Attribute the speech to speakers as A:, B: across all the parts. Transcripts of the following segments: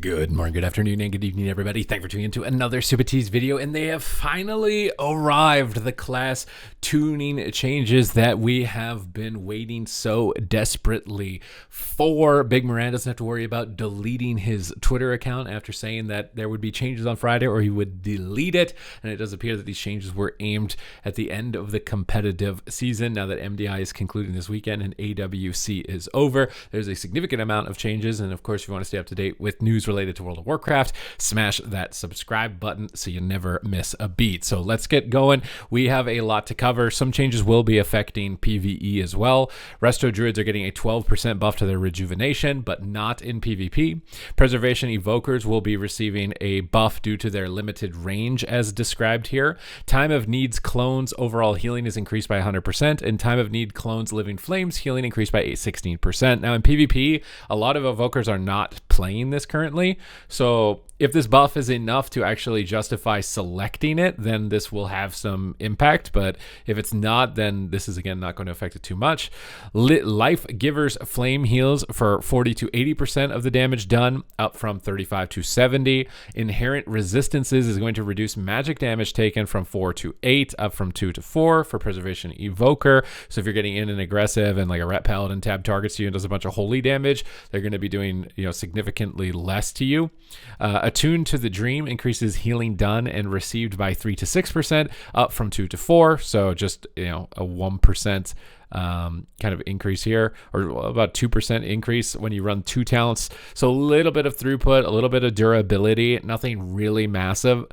A: Good morning, good afternoon, and good evening, everybody. Thank you for tuning into another Super Tease video, and they have finally arrived. The class tuning changes that we have been waiting so desperately for. Big Miranda doesn't have to worry about deleting his Twitter account after saying that there would be changes on Friday or he would delete it, and it does appear that these changes were aimed at the end of the competitive season. Now that MDI is concluding this weekend and AWC is over, there's a significant amount of changes, and of course, if you want to stay up to date with news related to World of Warcraft, smash that subscribe button so you never miss a beat. So let's get going. We have a lot to cover. Some changes will be affecting PvE as well. Resto Druids are getting a 12% buff to their rejuvenation, but not in PvP. Preservation Evokers will be receiving a buff due to their limited range as described here. Time of Needs clones overall healing is increased by 100%, and Time of Need clones Living Flames healing increased by 16%. Now in PvP, a lot of Evokers are not playing this currently. So if this buff is enough to actually justify selecting it, then this will have some impact. But if it's not, then this is, again, not going to affect it too much. Life Giver's Flame heals for 40 to 80% of the damage done, up from 35 to 70. Inherent Resistances is going to reduce magic damage taken from 4 to 8, up from 2 to 4 for Preservation Evoker. So if you're getting in and aggressive and like a Ret Paladin tab targets you and does a bunch of holy damage, they're going to be doing, significantly less to you. Attuned to the Dream increases healing done and received by 3 to 6%, up from 2 to 4. So just, a 1% kind of increase here, or about 2% increase when you run 2 talents. So a little bit of throughput, a little bit of durability, nothing really massive.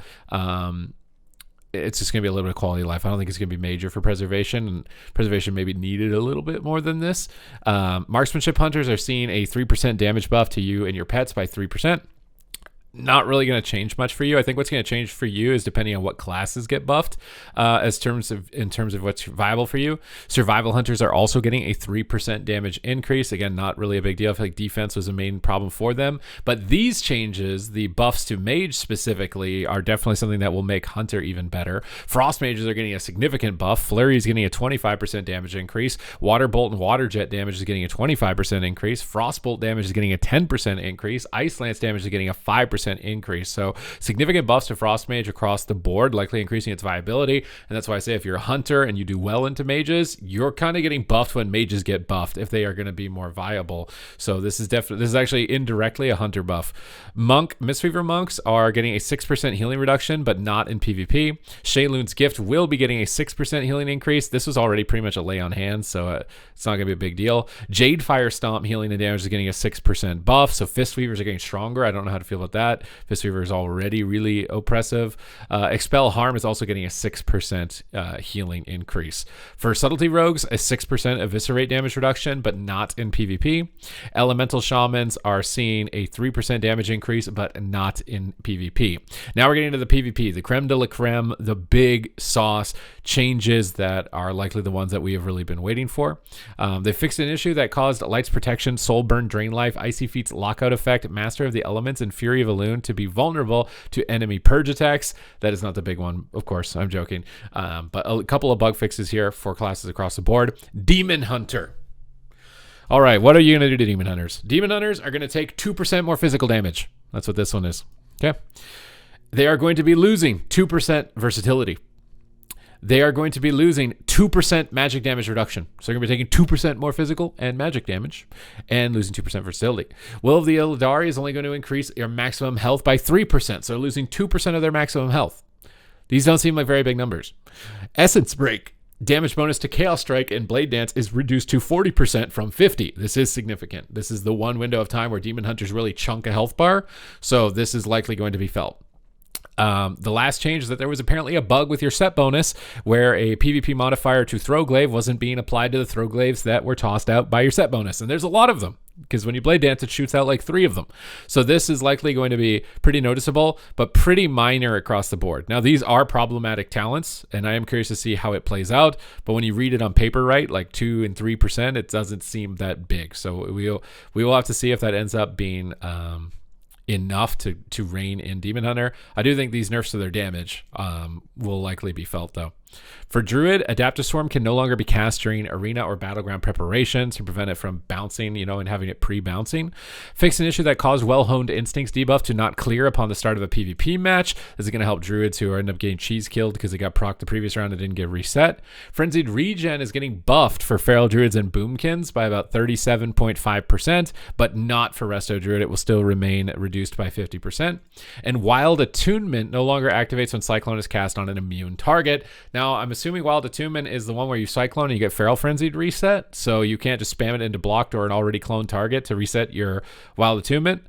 A: It's just going to be a little bit of quality of life. I don't think it's going to be major for preservation, and preservation maybe needed a little bit more than this. Marksmanship Hunters are seeing a 3% damage buff to you and your pets by 3%. Not really going to change much for you. I think what's going to change for you is depending on what classes get buffed, in terms of what's viable for you. Survival Hunters are also getting a 3% damage increase. Again, not really a big deal. I feel like defense was a main problem for them. But these changes, the buffs to Mage specifically, are definitely something that will make Hunter even better. Frost Mages are getting a significant buff. Flurry is getting a 25% damage increase. Water Bolt and Water Jet damage is getting a 25% increase. Frostbolt damage is getting a 10% increase. Ice Lance damage is getting a 5% increase. So significant buffs to Frost Mage across the board, likely increasing its viability. And that's why I say if you're a hunter and you do well into mages, you're kind of getting buffed when mages get buffed if they are going to be more viable. So this is actually indirectly a hunter buff. Mistweaver Monks are getting a 6% healing reduction, but not in PvP. Shayloon's Gift will be getting a 6% healing increase. This was already pretty much a lay on hands, so it's not going to be a big deal. Jade Fire Stomp healing and damage is getting a 6% buff. So Fistweavers are getting stronger. I don't know how to feel about that. Fistweaver is already really oppressive. Expel Harm is also getting a 6% healing increase. For Subtlety Rogues, a 6% eviscerate damage reduction, but not in PvP. Elemental Shamans are seeing a 3% damage increase, but not in PvP. Now we're getting into the PvP, the creme de la creme, the big sauce changes that are likely the ones that we have really been waiting for. They fixed an issue that caused Light's Protection, Soul Burn, Drain Life, Icy Feet's Lockout Effect, Master of the Elements, and Fury of Elune to be vulnerable to enemy purge attacks. That is not the big one, of course. I'm joking. But a couple of bug fixes here for classes across the board. Demon Hunter. All right, what are you going to do to Demon Hunters? Demon Hunters are going to take 2% more physical damage. That's what this one is. Okay. They are going to be losing 2% versatility. They are going to be losing 2% magic damage reduction. So they're going to be taking 2% more physical and magic damage and losing 2% versatility. Will of the Illidari is only going to increase your maximum health by 3%. So they're losing 2% of their maximum health. These don't seem like very big numbers. Essence Break. Damage bonus to Chaos Strike and Blade Dance is reduced to 40% from 50%. This is significant. This is the one window of time where Demon Hunters really chunk a health bar. So this is likely going to be felt. The last change is that there was apparently a bug with your set bonus where a PvP modifier to Throwglaive wasn't being applied to the Throwglaives that were tossed out by your set bonus. And there's a lot of them because when you Blade Dance, it shoots out like 3 of them. So this is likely going to be pretty noticeable, but pretty minor across the board. Now, these are problematic talents, and I am curious to see how it plays out. But when you read it on paper, right, like 2 and 3%, it doesn't seem that big. So we will have to see if that ends up being enough to rein in Demon Hunter. I do think these nerfs to their damage will likely be felt, though. For Druid, Adaptive Swarm can no longer be cast during arena or battleground preparation to prevent it from bouncing, and having it pre-bouncing. Fix an issue that caused Well-Honed Instincts debuff to not clear upon the start of a PvP match. This is going to help Druids who end up getting cheese killed because they got procced the previous round and didn't get reset. Frenzied Regen is getting buffed for Feral Druids and Boomkins by about 37.5%, but not for Resto Druid. It will still remain reduced by 50%. And Wild Attunement no longer activates when Cyclone is cast on an immune target. Now, I'm assuming Wild Attunement is the one where you Cyclone and you get Feral Frenzied reset, so you can't just spam it into blocked or an already cloned target to reset your Wild Attunement,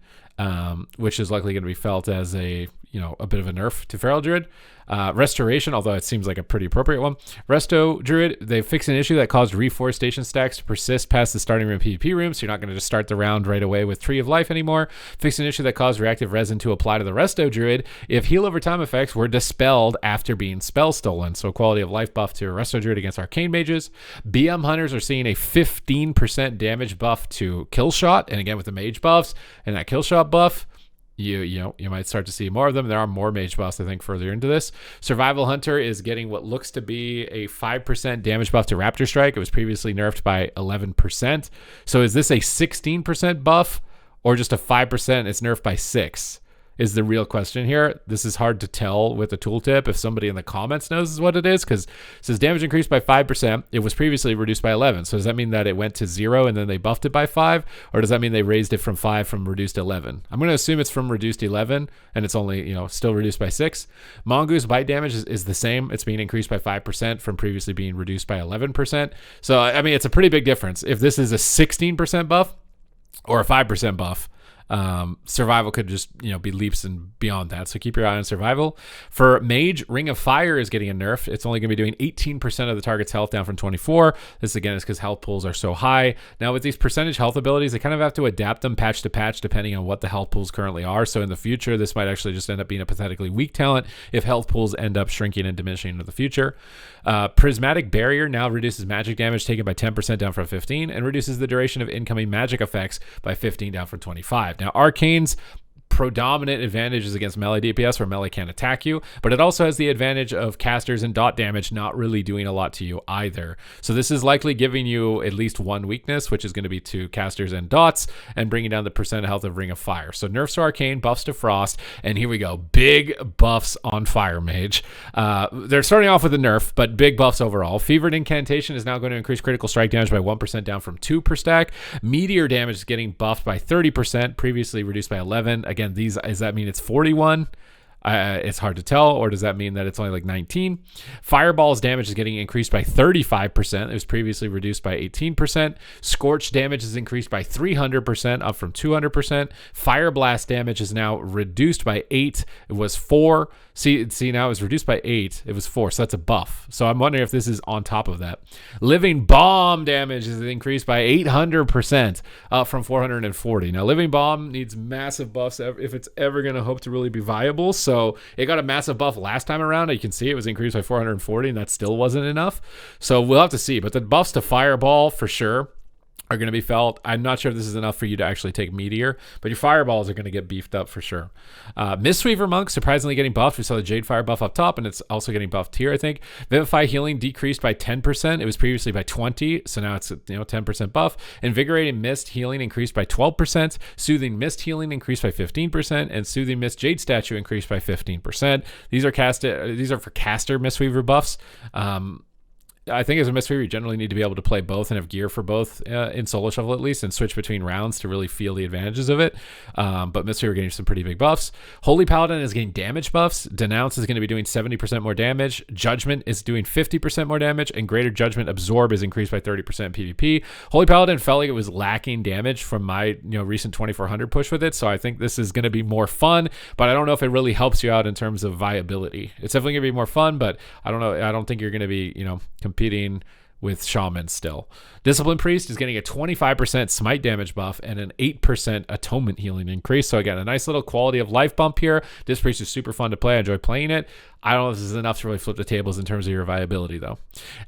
A: which is likely going to be felt as a bit of a nerf to Feral Druid. Restoration, although it seems like a pretty appropriate one. Resto Druid, they fixed an issue that caused reforestation stacks to persist past the starting room PvP room, so you're not going to just start the round right away with Tree of Life anymore. Fixed an issue that caused reactive resin to apply to the Resto Druid if heal over time effects were dispelled after being spell stolen, so quality of life buff to Resto Druid against Arcane Mages. BM Hunters are seeing a 15% damage buff to Kill Shot, and again with the Mage buffs and that Kill Shot buff, you might start to see more of them. There are more Mage buffs, I think, further into this. Survival Hunter is getting what looks to be a 5% damage buff to Raptor Strike. It was previously nerfed by 11%. So is this a 16% buff or just a 5%? It's nerfed by 6 is the real question here. This is hard to tell with the tooltip. If somebody in the comments knows what it is, because it says damage increased by 5%. It was previously reduced by 11. So does that mean that it went to 0 and then they buffed it by 5? Or does that mean they raised it from 5 from reduced 11? I'm going to assume it's from reduced 11 and it's only, still reduced by 6. Mongoose bite damage is the same. It's being increased by 5% from previously being reduced by 11%. So, it's a pretty big difference. If this is a 16% buff or a 5% buff, survival could just be leaps and beyond that, so keep your eye on survival. For Mage, Ring of Fire is getting a nerf. It's only going to be doing 18% of the target's health, down from 24. This again is because health pools are so high. Now with these percentage health abilities, they kind of have to adapt them patch to patch depending on what the health pools currently are. So in the future, this might actually just end up being a pathetically weak talent if health pools end up shrinking and diminishing in the future. Prismatic Barrier now reduces magic damage taken by 10%, down from 15, and reduces the duration of incoming magic effects by 15, down from 25. Now, Arcane's predominant advantage is against melee DPS, where melee can't attack you, but it also has the advantage of casters and dot damage not really doing a lot to you either. So this is likely giving you at least one weakness, which is going to be to casters and dots, and bringing down the percent of health of Ring of Fire. So nerfs to Arcane, buffs to Frost, and here we go, big buffs on Fire Mage. They're starting off with a nerf, but big buffs overall. Fevered Incantation is now going to increase critical strike damage by 1%, down from 2 per stack. Meteor damage is getting buffed by 30%, previously reduced by 11. Again, does that mean it's 41? It's hard to tell, or does that mean that it's only like 19? Fireball's damage is getting increased by 35%. It was previously reduced by 18%. Scorch damage is increased by 300%, up from 200%. Fire Blast damage is now reduced by 8. It was 4. See, now it's reduced by 8. It was 4, so that's a buff. So I'm wondering if this is on top of that. Living Bomb damage is increased by 800%, up from 440. Now, Living Bomb needs massive buffs if it's ever going to hope to really be viable. So it got a massive buff last time around. You can see it was increased by 440, and that still wasn't enough. So we'll have to see. But the buffs to Fireball, for sure, are going to be felt. I'm not sure if this is enough for you to actually take Meteor, but your fireballs are going to get beefed up for sure. Mistweaver Monk surprisingly getting buffed. We saw the Jade Fire buff up top, and it's also getting buffed here, I think. Vivify Healing decreased by 10%. It was previously by 20, so now it's 10% buff. Invigorating Mist Healing increased by 12%. Soothing Mist Healing increased by 15%, and Soothing Mist Jade Statue increased by 15%. These are for caster Mistweaver buffs. I think as a Mistweaver, you generally need to be able to play both and have gear for both in Solo Shuffle at least, and switch between rounds to really feel the advantages of it. But Mistweaver getting some pretty big buffs. Holy Paladin is getting damage buffs. Denounce is going to be doing 70% more damage. Judgment is doing 50% more damage, and Greater Judgment Absorb is increased by 30% in PvP. Holy Paladin felt like it was lacking damage from my recent 2400 push with it, so I think this is going to be more fun, but I don't know if it really helps you out in terms of viability. It's definitely going to be more fun, but I don't know. I don't think you're going to be competing with Shaman still. Discipline Priest is getting a 25% smite damage buff and an 8% atonement healing increase. So again, a nice little quality of life bump here. Discipline Priest is super fun to play. I enjoy playing it. I don't know if this is enough to really flip the tables in terms of your viability, though.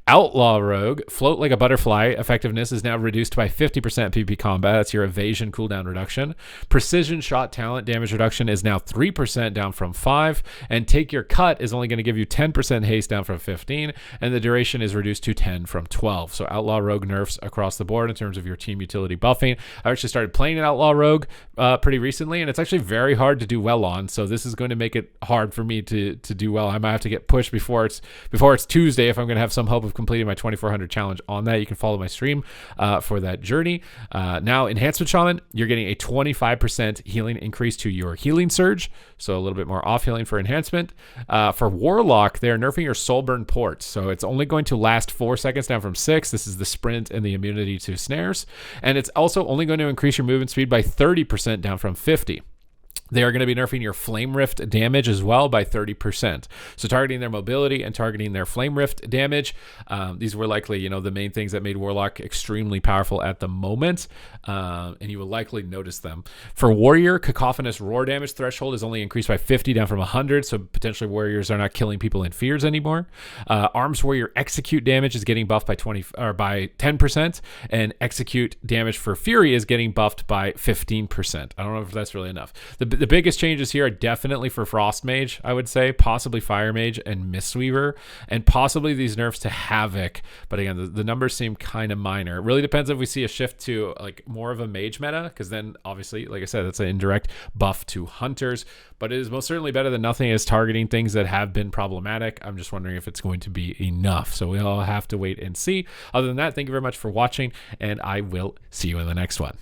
A: Outlaw Rogue, float like a butterfly. Effectiveness is now reduced by 50% PvP combat. That's your evasion cooldown reduction. Precision shot talent damage reduction is now 3% down from 5. And take your cut is only going to give you 10% haste down from 15. And the duration is reduced to 10 from 12. So Outlaw Rogue nerfs across the board in terms of your team utility buffing. I actually started playing an Outlaw Rogue pretty recently, and it's actually very hard to do well on. So this is going to make it hard for me to do well. I might have to get pushed before it's Tuesday if I'm going to have some hope of completing my 2400 challenge on that. You can follow my stream for that journey. Now, Enhancement Shaman, you're getting a 25% healing increase to your healing surge, so a little bit more off healing for enhancement. For Warlock, they're nerfing your Soulburn Port, so it's only going to last 4 seconds down from 6. This is the sprint and the immunity to snares, and it's also only going to increase your movement speed by 30% down from 50. They are going to be nerfing your Flame Rift damage as well by 30%. So targeting their mobility and targeting their Flame Rift damage. These were likely, the main things that made Warlock extremely powerful at the moment. And you will likely notice them. For Warrior, Cacophonous Roar damage threshold is only increased by 50 down from 100. So potentially Warriors are not killing people in fears anymore. Arms Warrior Execute damage is getting buffed by 10%. And Execute damage for Fury is getting buffed by 15%. I don't know if that's really enough. The biggest changes here are definitely for Frost Mage, I would say, possibly Fire Mage and Mistweaver, and possibly these nerfs to Havoc. But again, the numbers seem kind of minor. It really depends if we see a shift to like more of a Mage meta, because then obviously, like I said, that's an indirect buff to Hunters. But it is most certainly better than nothing as targeting things that have been problematic. I'm just wondering if it's going to be enough. So we'll have to wait and see. Other than that, thank you very much for watching, and I will see you in the next one.